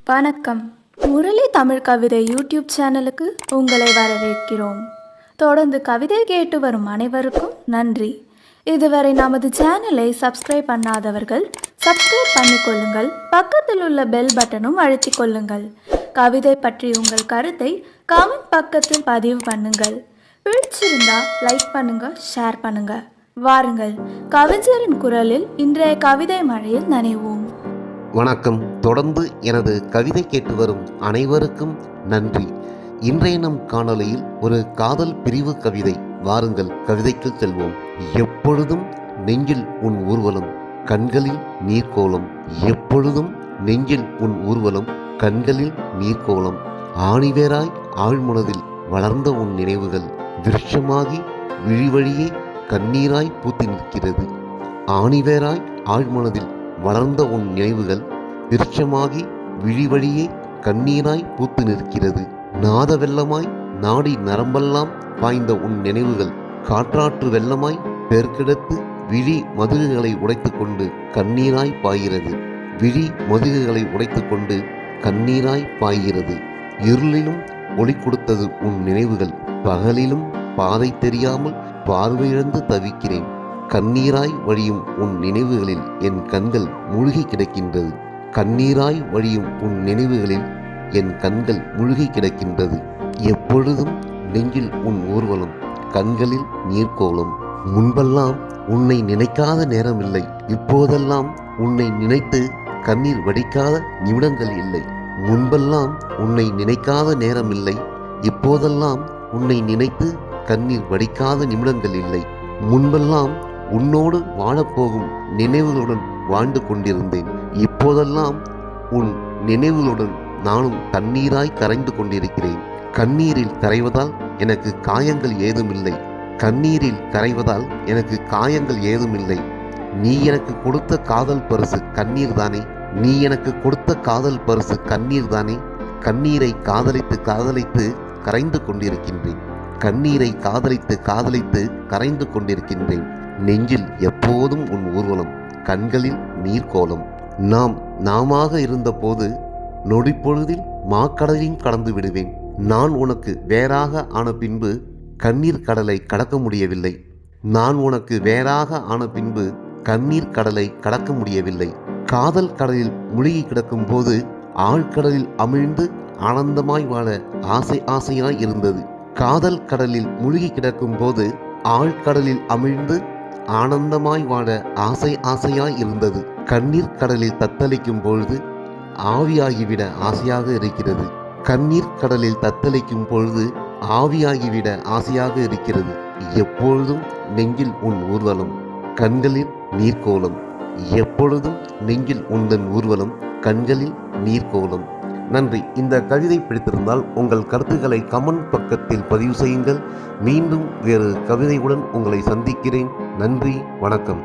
வணக்கம். முரளி தமிழ் கவிதை யூடியூப் சேனலுக்கு உங்களை வரவேற்கிறோம். தொடர்ந்து கவிதை கேட்டு வரும் அனைவருக்கும் நன்றி. இதுவரை நமது சேனலை சப்ஸ்கிரைப் பண்ணாதவர்கள் சப்ஸ்கிரைப் பண்ணிக்கொள்ளுங்கள். பக்கத்தில் உள்ள பெல் பட்டனும் அழுத்திக் கொள்ளுங்கள். கவிதை பற்றி உங்கள் கருத்தை கமெண்ட் பக்கத்தில் பதிவு பண்ணுங்கள். பிடிச்சிருந்தா லைக் பண்ணுங்க, ஷேர் பண்ணுங்க. வாருங்கள், கவிஞரின் குரலில் இன்றைய கவிதை மழையில் நனைவோம். வணக்கம். தொடர்ந்து எனது கவிதை கேட்டு வரும் அனைவருக்கும் நன்றி. இன்றைய நம் காணொளியில் ஒரு காதல் பிரிவு கவிதை. வாருங்கள், கவிதைக்கு செல்வோம். எப்பொழுதும் நெஞ்சில் உன் ஊர்வலம், கண்களில் நீர்க்கோலம். எப்பொழுதும் நெஞ்சில் உன் ஊர்வலம், கண்களில் நீர்க்கோலம். ஆணிவேராய் ஆழ்மனதில் வளர்ந்த உன் நினைவுகள் விருட்சமாகி விழிவழியே கண்ணீராய் பூத்து நிற்கிறது. ஆணிவேராய் ஆழ்மனதில் வளர்ந்த உன் நினைவுகள் விருட்சமாகி விழிவழியே கண்ணீராய் பூத்து நிற்கிறது. நாத வெள்ளமாய் நாடி நரம்பெல்லாம் பாய்ந்த உன் நினைவுகள் காற்றாற்று வெள்ளமாய் பெருக்கெடுத்து விழி மதுகுகளை உடைத்து கொண்டு கண்ணீராய் பாய்கிறது. விழி மதுகுகளை உடைத்து கொண்டு கண்ணீராய் பாய்கிறது. இருளிலும் ஒளி கொடுத்தது உன் நினைவுகள். பகலிலும் பாதை தெரியாமல் பார்வையிழந்து தவிக்கிறேன். கண்ணீராய் வழியும் உன் நினைவுகளில் என் கண்கள் மூழ்கி கிடக்கின்றது. கண்ணீராய் வழியும் உன் நினைவுகளில் என் கண்கள் மூழ்கி கிடக்கின்றது. எப்பொழுதும் நெஞ்சில் உன் ஊர்வலம், கண்களில் நீர்க்கோலம். முன்பெல்லாம் உன்னை நினைக்காத நேரமில்லை, இப்போதெல்லாம் உன்னை நினைத்து கண்ணீர் வடிக்காத நிமிடங்கள் இல்லை. முன்பெல்லாம் உன்னை நினைக்காத நேரமில்லை, இப்போதெல்லாம் உன்னை நினைத்து கண்ணீர் வடிக்காத நிமிடங்கள் இல்லை. முன்பெல்லாம் உன்னோடு வாழப்போகும் நினைவுகளுடன் வாழ்ந்து கொண்டிருந்தேன். இப்போதெல்லாம் உன் நினைவுகளுடன் நானும் கண்ணீராய் கரைந்து கொண்டிருக்கிறேன். கண்ணீரில் கரைவதால் எனக்கு காயங்கள் ஏதுமில்லை. கண்ணீரில் கரைவதால் எனக்கு காயங்கள் ஏதுமில்லை. நீ எனக்கு கொடுத்த காதல் பரிசு கண்ணீர் தானே. நீ எனக்கு கொடுத்த காதல் பரிசு கண்ணீர் தானே. கண்ணீரை காதலித்து காதலித்து கரைந்து கொண்டிருக்கின்றேன். கண்ணீரை காதலித்து காதலித்து கரைந்து கொண்டிருக்கின்றேன். நெஞ்சில் எப்போதும் உன் ஊர்வலம், கண்களில் நீர்க்கோலம். நாமாக இருந்தபோது நொடிப்பொழுதில் மாக்கடலையும் கடந்து விடுவேன். நான் உனக்கு வேறாக ஆன பின்பு கண்ணீர் கடலை கடக்க முடியவில்லை. நான் உனக்கு வேறாக ஆன பின்பு கண்ணீர் கடலை கடக்க முடியவில்லை. காதல் கடலில் முழுகி கிடக்கும் போது ஆழ்கடலில் அமிழ்ந்து ஆனந்தமாய் வாழ ஆசை ஆசையாய் இருந்தது. காதல் கடலில் முழுகி கிடக்கும் போது ஆழ்கடலில் அமிழ்ந்து ஆனந்தமாய் வாழ ஆசை ஆசையாய் இருந்தது. கண்ணீர் கடலில் தத்தளிக்கும் பொழுது ஆவியாகிவிட ஆசையாக இருக்கிறது. கண்ணீர் கடலில் தத்தளிக்கும் பொழுது ஆவியாகிவிட ஆசையாக இருக்கிறது. எப்பொழுதும் நெஞ்சில் உன் ஊர்வலம், கண்களில் நீர்க்கோலம். எப்பொழுதும் நெஞ்சில் உந்தன் ஊர்வலம், கண்களில் நீர்க்கோலம். நன்றி. இந்த கவிதை பிடித்திருந்தால் உங்கள் கருத்துக்களை கமெண்ட் பக்கத்தில் பதிவு செய்யுங்கள். மீண்டும் வேறு கவிதையுடன் உங்களை சந்திக்கிறேன். நன்றி, வணக்கம்.